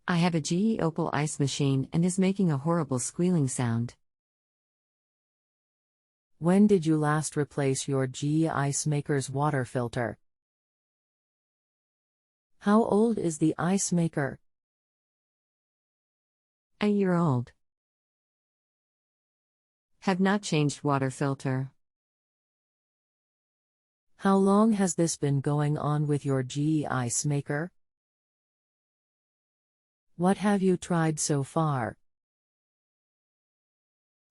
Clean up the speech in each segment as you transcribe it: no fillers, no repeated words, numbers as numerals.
I have a GE Opal ice machine and is making a horrible squealing sound. When did you last replace your GE ice maker's water filter? How old is the ice maker? A year old. Have not changed water filter. How long has this been going on with your GE ice maker? What have you tried so far?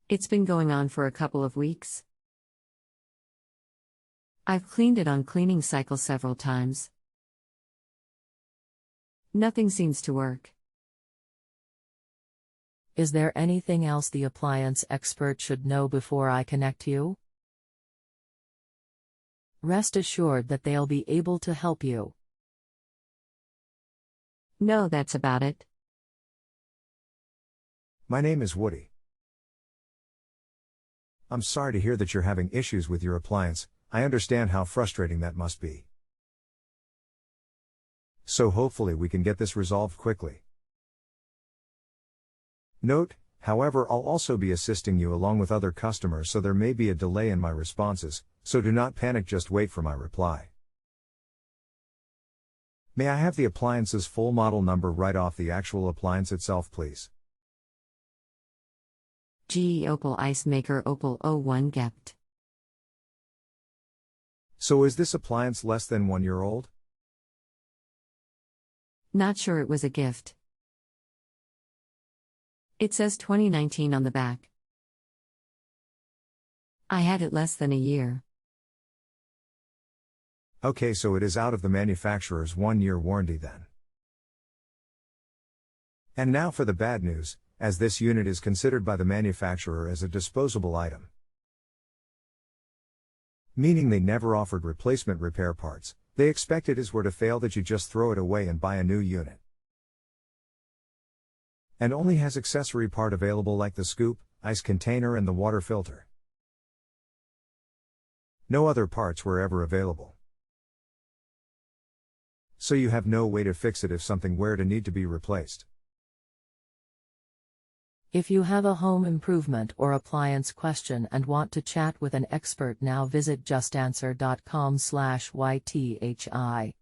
It's been going on for a couple of weeks. I've cleaned it on cleaning cycle several times. Nothing seems to work. Is there anything else the appliance expert should know before I connect you? Rest assured that they'll be able to help you. No, that's about it. My name is Woody. I'm sorry to hear that you're having issues with your appliance. I understand how frustrating that must be. So hopefully we can get this resolved quickly. Note, however, I'll also be assisting you along with other customers, so there may be a delay in my responses, so do not panic, just wait for my reply. May I have the appliance's full model number right off the actual appliance itself, please? GE Opal Ice Maker Opal 01 Gept. So is this appliance less than 1 year old? Not sure it was a gift. It says 2019 on the back. I had it less than a year. Okay, so it is out of the manufacturer's 1-year warranty then. And now for the bad news, as this unit is considered by the manufacturer as a disposable item. Meaning they never offered replacement repair parts, they expected it were to fail that you just throw it away and buy a new unit. And only has accessory part available like the scoop, ice container and the water filter. No other parts were ever available. So you have no way to fix it if something were to need to be replaced. If you have a home improvement or appliance question and want to chat with an expert now, visit JustAnswer.com/YTHI.